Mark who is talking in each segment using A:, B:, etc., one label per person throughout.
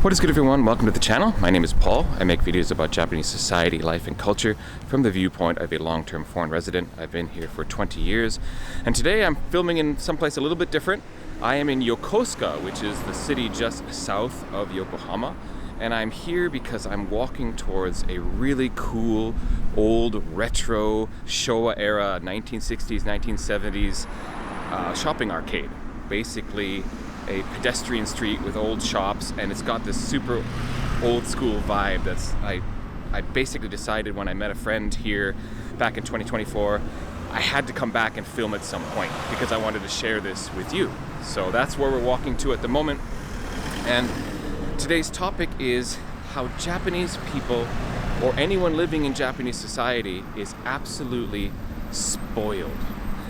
A: What is good, everyone? Welcome to the channel. My name is Paul. I make videos about Japanese society, life, and culture from the viewpoint of a long-term foreign resident. I've been here for 20 years, and today I'm filming in someplace a little bit different. I am in Yokosuka, which is the city just south of Yokohama, and I'm here because I'm walking towards a really cool, old, retro, Showa era, 1960s, 1970s shopping arcade. Basically a pedestrian street with old shops, and it's got this super old school vibe that's I basically decided when I met a friend here back in 2024 I had to come back and film at some point because I wanted to share this with you. So that's where we're walking to at the moment, and today's topic is how Japanese people or anyone living in Japanese society is absolutely spoiled.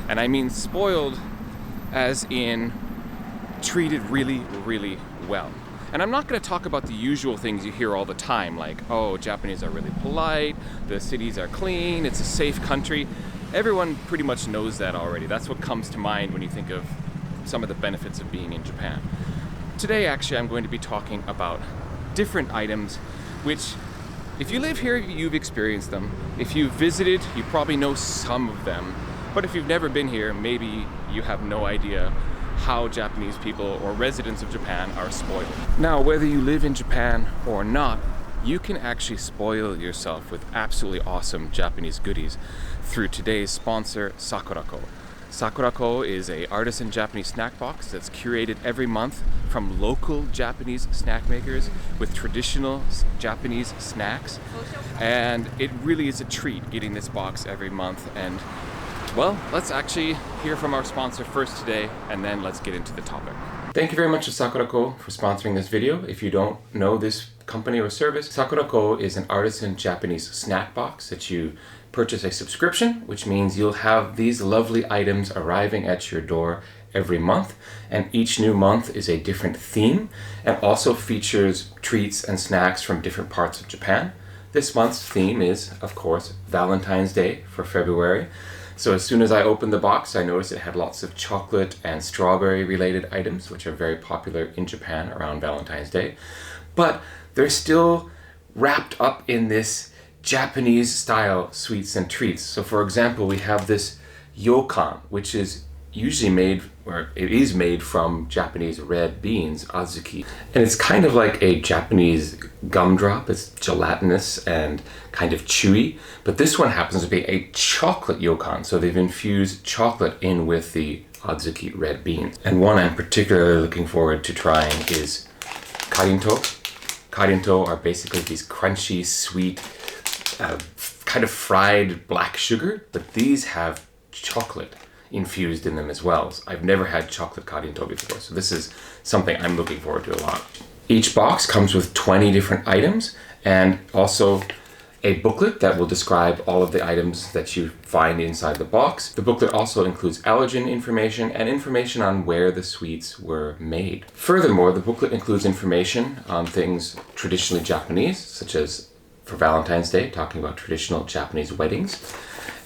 A: And I mean spoiled as in treated really, really well. And I'm not going to talk about the usual things you hear all the time, like, oh, Japanese are really polite, the cities are clean, it's a safe country. Everyone pretty much knows that already. That's what comes to mind when you think of some of the benefits of being in Japan. Today, actually, I'm going to be talking about different items which, if you live here, you've experienced them. If you've visited, you probably know some of them. But if you've never been here, maybe you have no idea how Japanese people or residents of Japan are spoiled. Now, whether you live in Japan or not, you can actually spoil yourself with absolutely awesome Japanese goodies through today's sponsor, Sakurako. Sakurako is an artisan Japanese snack box that's curated every month from local Japanese snack makers with traditional Japanese snacks. And it really is a treat getting this box every month. And well, let's actually hear from our sponsor first today, and then let's get into the topic. Thank you very much to Sakurako for sponsoring this video. If you don't know this company or service, Sakurako is an artisan Japanese snack box that you purchase a subscription, which means you'll have these lovely items arriving at your door every month, and each new month is a different theme and also features treats and snacks from different parts of Japan. This month's theme is, of course, Valentine's Day for February. So as soon as I opened the box, I noticed it had lots of chocolate and strawberry related items, which are very popular in Japan around Valentine's Day. But they're still wrapped up in this Japanese style sweets and treats. So for example, we have this yokan, which is usually made, or it is made from Japanese red beans, azuki. And it's kind of like a Japanese gumdrop. It's gelatinous and kind of chewy. But this one happens to be a chocolate yokan. So they've infused chocolate in with the azuki red beans. And one I'm particularly looking forward to trying is karinto. Karinto are basically these crunchy, sweet, kind of fried black sugar, but these have chocolate infused in them as well. So I've never had chocolate karinto before, so this is something I'm looking forward to a lot. Each box comes with 20 different items and also a booklet that will describe all of the items that you find inside the box. The booklet also includes allergen information and information on where the sweets were made. Furthermore, the booklet includes information on things traditionally Japanese, such as for Valentine's Day, talking about traditional Japanese weddings,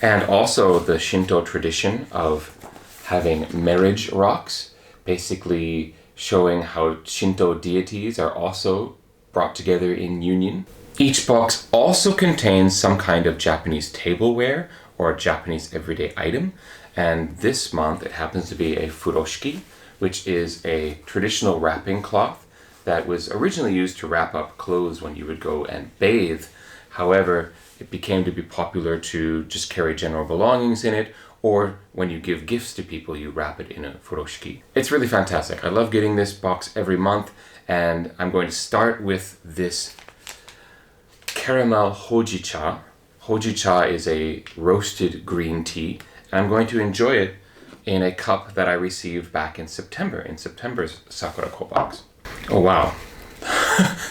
A: and also the Shinto tradition of having marriage rocks, basically showing how Shinto deities are also brought together in union. Each box also contains some kind of Japanese tableware or a Japanese everyday item, and this month it happens to be a furoshiki, which is a traditional wrapping cloth that was originally used to wrap up clothes when you would go and bathe. However, it became to be popular to just carry general belongings in it, or when you give gifts to people, you wrap it in a furoshiki. It's really fantastic. I love getting this box every month, and I'm going to start with this caramel hojicha. Hojicha is a roasted green tea, and I'm going to enjoy it in a cup that I received back in September's Sakurako box. Oh wow,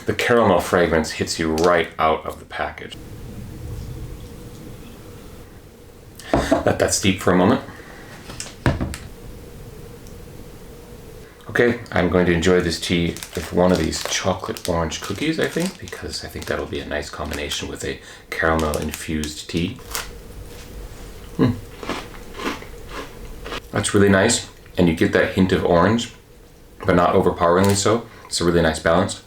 A: the caramel fragrance hits you right out of the package. Let that steep for a moment. Okay, I'm going to enjoy this tea with one of these chocolate orange cookies, I think, because I think that'll be a nice combination with a caramel infused tea. That's really nice, and you get that hint of orange, but not overpoweringly so. It's a really nice balance.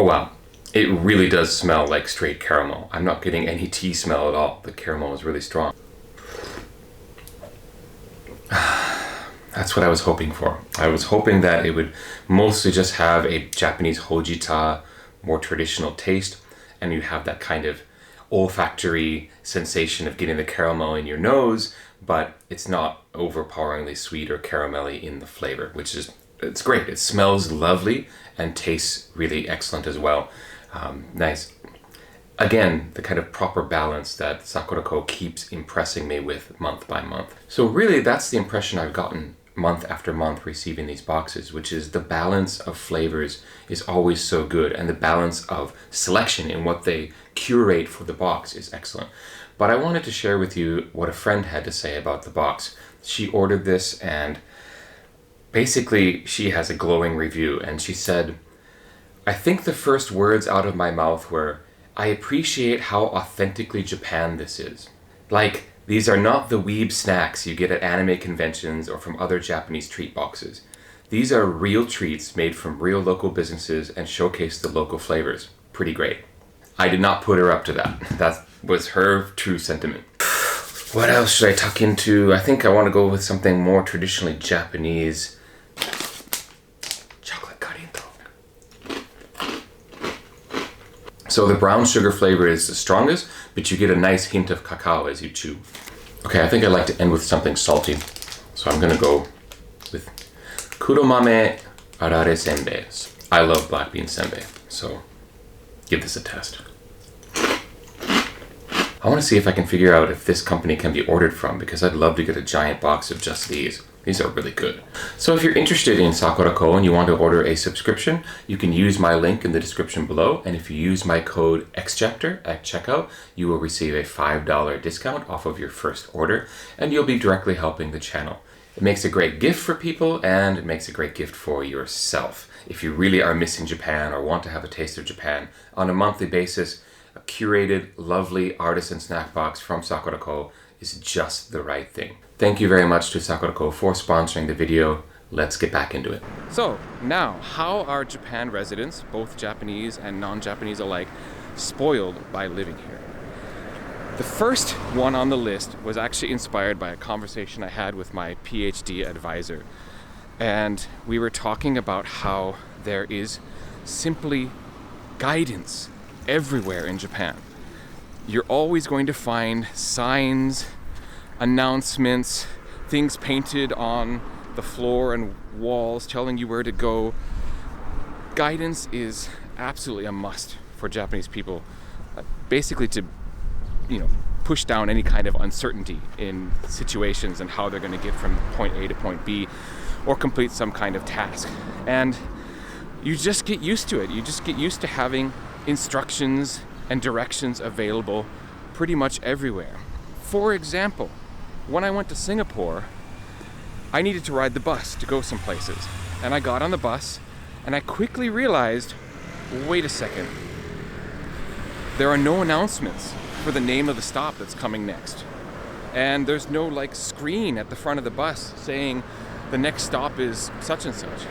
A: Oh wow, it really does smell like straight caramel. I'm not getting any tea smell at all. The caramel is really strong. That's what I was hoping for. I was hoping that it would mostly just have a Japanese hojita, more traditional taste, and you have that kind of olfactory sensation of getting the caramel in your nose, but it's not overpoweringly sweet or caramelly in the flavor, which is, it's great. It smells lovely and tastes really excellent as well. Nice. Again, the kind of proper balance that Sakurako keeps impressing me with month by month. So really, that's the impression I've gotten month after month receiving these boxes, which is the balance of flavors is always so good, and the balance of selection in what they curate for the box is excellent. But I wanted to share with you what a friend had to say about the box. She ordered this, and basically she has a glowing review, and she said, "I think the first words out of my mouth were, I appreciate how authentically Japan this is. Like, these are not the weeb snacks you get at anime conventions or from other Japanese treat boxes. These are real treats made from real local businesses and showcase the local flavors. Pretty great." I did not put her up to that. That was her true sentiment. What else should I tuck into? I think I want to go with something more traditionally Japanese. Chocolate karinto. So the brown sugar flavor is the strongest, but you get a nice hint of cacao as you chew. Okay, I think I'd like to end with something salty. So I'm gonna go with kuromame arare senbei. I love black bean senbei, so give this a test. I want to see if I can figure out if this company can be ordered from, because I'd love to get a giant box of just these. These are really good. So if you're interested in Sakurako and you want to order a subscription, you can use my link in the description below. And if you use my code Exjapter at checkout, you will receive a $5 discount off of your first order, and you'll be directly helping the channel. It makes a great gift for people, and it makes a great gift for yourself. If you really are missing Japan or want to have a taste of Japan on a monthly basis, a curated, lovely artisan snack box from Sakurako is just the right thing. Thank you very much to Sakurako for sponsoring the video. Let's get back into it. So now, how are Japan residents, both Japanese and non-Japanese alike, spoiled by living here? The first one on the list was actually inspired by a conversation I had with my PhD advisor. And we were talking about how there is simply guidance everywhere in Japan. You're always going to find signs, announcements, things painted on the floor and walls telling you where to go. Guidance is absolutely a must for Japanese people, basically to, push down any kind of uncertainty in situations and how they're going to get from point A to point B or complete some kind of task. And you just get used to it. You just get used to having instructions and directions available pretty much everywhere. For example, when I went to Singapore, I needed to ride the bus to go some places. And I got on the bus and I quickly realized, wait a second, there are no announcements for the name of the stop that's coming next. And there's no screen at the front of the bus saying the next stop is such and such.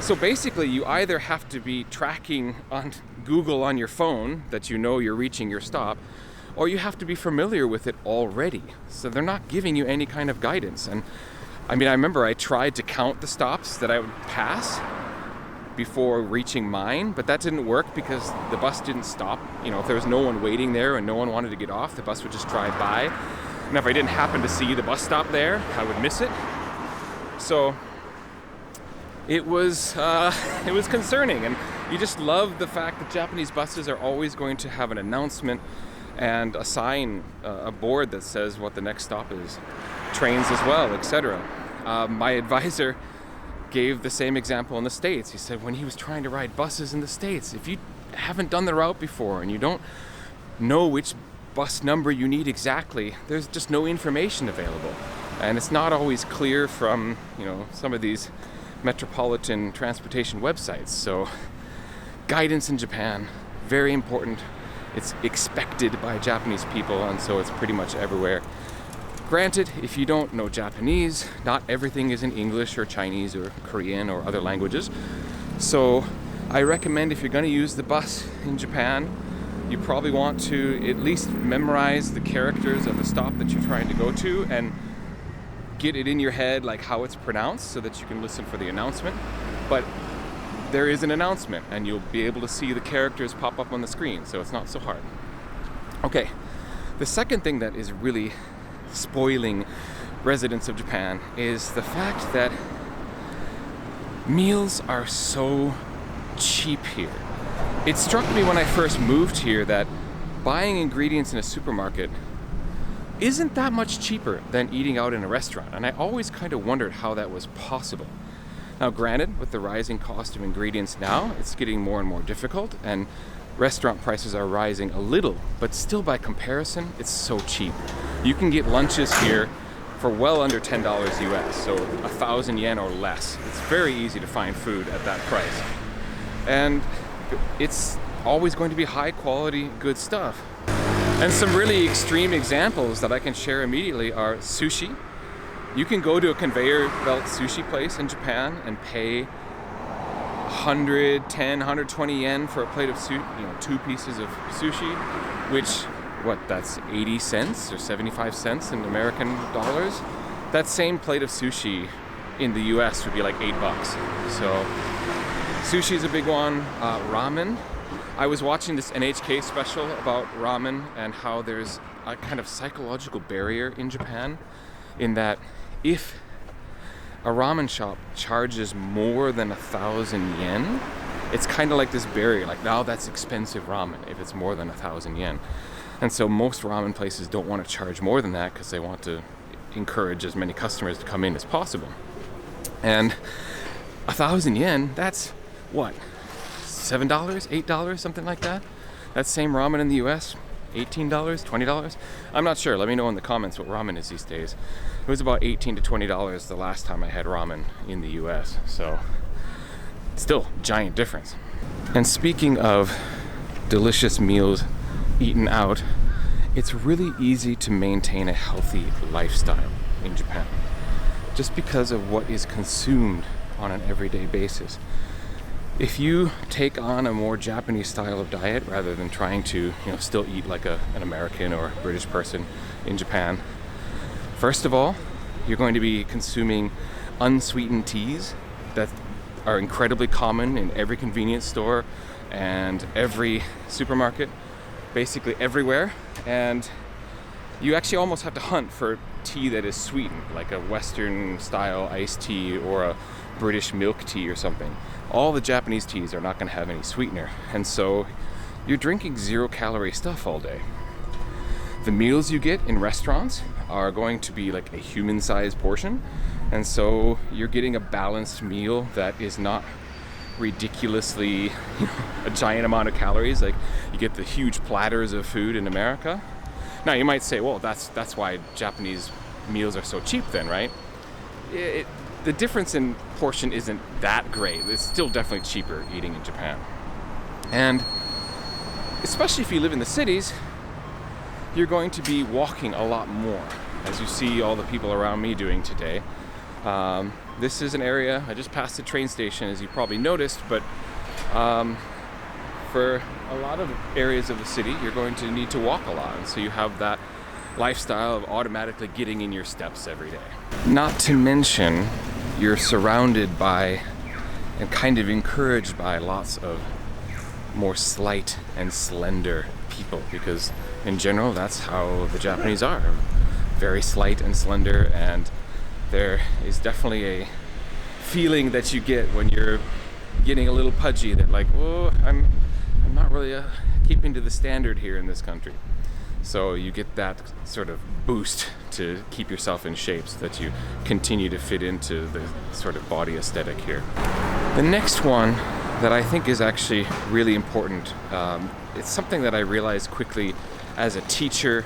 A: So basically you either have to be tracking on Google on your phone that you know you're reaching your stop, or you have to be familiar with it already. So they're not giving you any kind of guidance. And I remember I tried to count the stops that I would pass before reaching mine, but that didn't work because the bus didn't stop. If there was no one waiting there and no one wanted to get off, the bus would just drive by. And if I didn't happen to see the bus stop there, I would miss it. So it was concerning, and you just love the fact that Japanese buses are always going to have an announcement and a sign, a board that says what the next stop is. Trains as well, etc. My advisor gave the same example in the States. He said when he was trying to ride buses in the States, if you haven't done the route before and you don't know which bus number you need exactly, there's just no information available. And it's not always clear from, some of these metropolitan transportation websites. So guidance in Japan, very important. It's expected by Japanese people, and so it's pretty much everywhere. Granted, if you don't know Japanese, not everything is in English or Chinese or Korean or other languages. So I recommend if you're going to use the bus in Japan, you probably want to at least memorize the characters of the stop that you're trying to go to and get it in your head like how it's pronounced so that you can listen for the announcement. But there is an announcement and you'll be able to see the characters pop up on the screen, so it's not so hard. Okay, the second thing that is really spoiling residents of Japan is the fact that meals are so cheap here. It struck me when I first moved here that buying ingredients in a supermarket isn't that much cheaper than eating out in a restaurant, and I always kind of wondered how that was possible. Now granted, with the rising cost of ingredients now, it's getting more and more difficult, and restaurant prices are rising a little, but still by comparison, it's so cheap. You can get lunches here for well under $10 US, so 1,000 yen or less. It's very easy to find food at that price. And it's always going to be high quality, good stuff. And some really extreme examples that I can share immediately are sushi. You can go to a conveyor belt sushi place in Japan and pay 110, 120 yen for a plate of sushi, 2 pieces of sushi, which, that's 80 cents or 75 cents in American dollars? That same plate of sushi in the US would be like $8. So sushi is a big one. Ramen. I was watching this NHK special about ramen and how there's a kind of psychological barrier in Japan in that if a ramen shop charges more than 1,000 yen, it's kind of like this barrier, like, now that's expensive ramen if it's more than 1,000 yen. And so most ramen places don't want to charge more than that because they want to encourage as many customers to come in as possible. And 1,000 yen, that's what? $7, $8, something like that? That same ramen in the US, $18, $20? I'm not sure. Let me know in the comments what ramen is these days. It was about $18 to $20 the last time I had ramen in the US. So still, giant difference. And speaking of delicious meals eaten out, it's really easy to maintain a healthy lifestyle in Japan just because of what is consumed on an everyday basis. If you take on a more Japanese style of diet rather than trying to, still eat like an American or British person in Japan, first of all, you're going to be consuming unsweetened teas that are incredibly common in every convenience store and every supermarket, basically everywhere. And you actually almost have to hunt for tea that is sweetened, like a Western style iced tea or a British milk tea or something. All the Japanese teas are not going to have any sweetener, and so you're drinking 0-calorie stuff all day. The meals you get in restaurants are going to be like a human-sized portion, and so you're getting a balanced meal that is not ridiculously a giant amount of calories. Like you get the huge platters of food in America. Now you might say, well, that's why Japanese meals are so cheap then, right? The difference in portion isn't that great. It's still definitely cheaper eating in Japan. And especially if you live in the cities, you're going to be walking a lot more, as you see all the people around me doing today. This is an area, I just passed the train station, as you probably noticed, but for a lot of areas of the city, you're going to need to walk a lot. And so you have that lifestyle of automatically getting in your steps every day. Not to mention, you're surrounded by and kind of encouraged by lots of more slight and slender people, because in general, that's how the Japanese are. Very slight and slender, and there is definitely a feeling that you get when you're getting a little pudgy that like, oh, I'm not really keeping to the standard here in this country. So you get that sort of boost to keep yourself in shape so that you continue to fit into the sort of body aesthetic here. The next one that I think is actually really important, it's something that I realized quickly as a teacher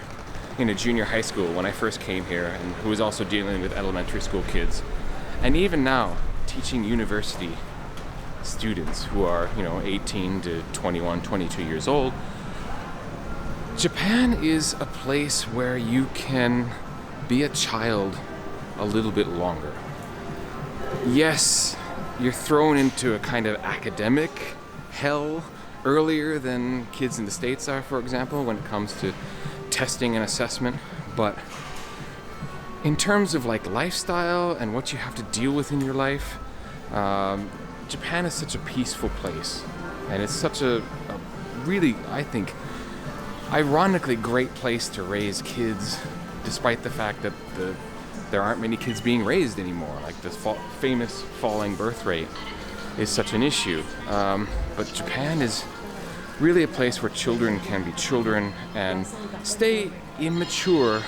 A: in a junior high school when I first came here, and who was also dealing with elementary school kids. And even now, teaching university students who are, 18 to 21, 22 years old, Japan is a place where you can be a child a little bit longer. Yes, you're thrown into a kind of academic hell earlier than kids in the States are, for example, when it comes to testing and assessment. But in terms of like lifestyle and what you have to deal with in your life, Japan is such a peaceful place, and it's such a really, I think, ironically great place to raise kids, despite the fact that there aren't many kids being raised anymore. Like this famous falling birth rate is such an issue. But Japan is really a place where children can be children and stay immature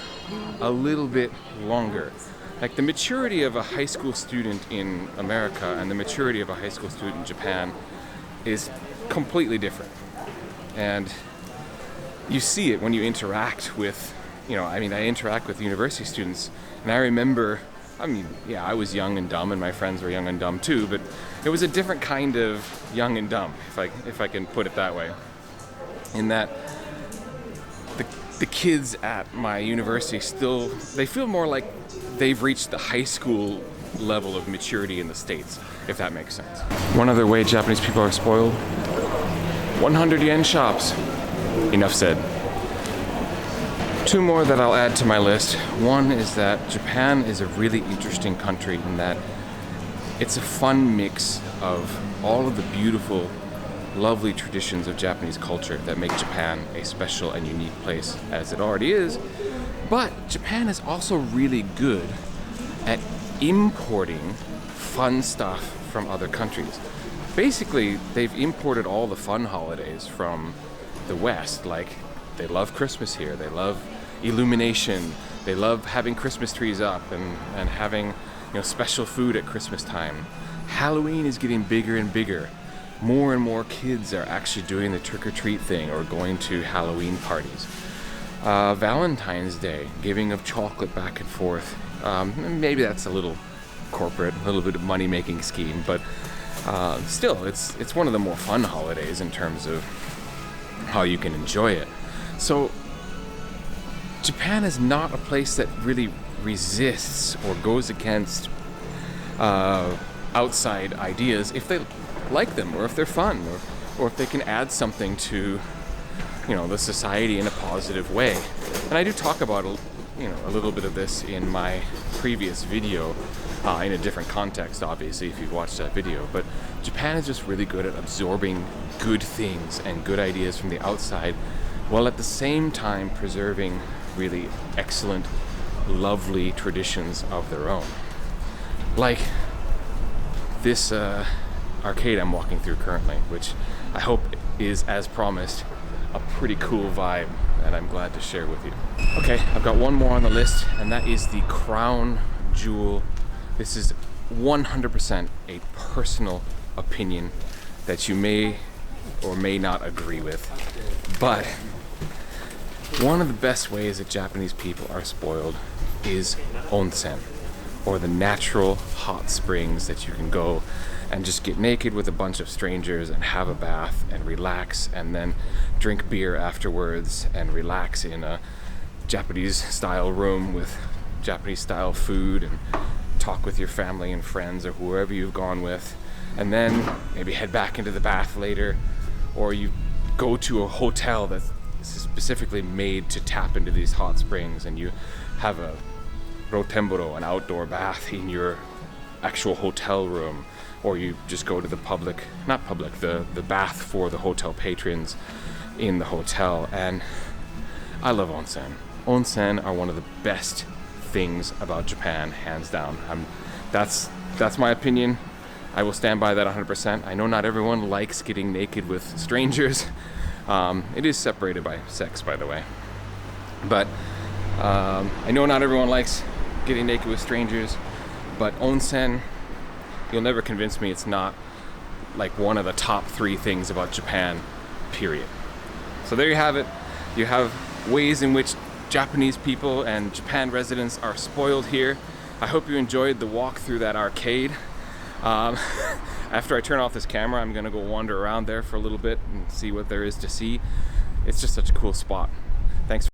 A: a little bit longer. Like the maturity of a high school student in America and the maturity of a high school student in Japan is completely different. And you see it when you interact with, I interact with university students, and I remember, I was young and dumb, and my friends were young and dumb too, but it was a different kind of young and dumb, if I can put it that way. In that the kids at my university they feel more like they've reached the high school level of maturity in the States, if that makes sense. One other way Japanese people are spoiled: 100 yen shops. Enough said. Two more that I'll add to my list. One is that Japan is a really interesting country in that it's a fun mix of all of the beautiful, lovely traditions of Japanese culture that make Japan a special and unique place, as it already is. But Japan is also really good at importing fun stuff from other countries. Basically, they've imported all the fun holidays from the West. Like, they love Christmas here, they love illumination, they love having Christmas trees up and having special food at Christmas time. Halloween is getting bigger and bigger. More and more kids are actually doing the trick-or-treat thing or going to Halloween parties. Valentine's Day, giving of chocolate back and forth. Maybe that's a little corporate, a little bit of money-making scheme, but still, it's one of the more fun holidays in terms of how you can enjoy it. So Japan is not a place that really resists or goes against outside ideas if they like them, or if they're fun, or if they can add something to the society in a positive way. And I do talk about a little bit of this in my previous video, in a different context, obviously, if you've watched that video. But Japan is just really good at absorbing good things and good ideas from the outside, while at the same time preserving really excellent, lovely traditions of their own. Like this arcade I'm walking through currently, which I hope is, as promised, a pretty cool vibe, and I'm glad to share with you. Okay, I've got one more on the list, and that is the crown jewel. This is 100% a personal opinion that you may or may not agree with, but one of the best ways that Japanese people are spoiled is onsen, or the natural hot springs that you can go and just get naked with a bunch of strangers and have a bath and relax, and then drink beer afterwards and relax in a Japanese style room with Japanese style food and talk with your family and friends or whoever you've gone with, and then maybe head back into the bath later, or you go to a hotel that's specifically made to tap into these hot springs, and you have a rotemboro, an outdoor bath in your actual hotel room, or you just go to the the bath for the hotel patrons in the hotel. And I love onsen. Onsen are one of the best things about Japan, hands down. That's my opinion. I will stand by that 100%. I know not everyone likes getting naked with strangers. It is separated by sex, by the way. But I know not everyone likes getting naked with strangers, but onsen, you'll never convince me it's not like one of the top 3 things about Japan, period. So there you have it. You have ways in which Japanese people and Japan residents are spoiled here. I hope you enjoyed the walk through that arcade. After I turn off this camera, I'm gonna go wander around there for a little bit and see what there is to see. It's just such a cool spot. Thanks.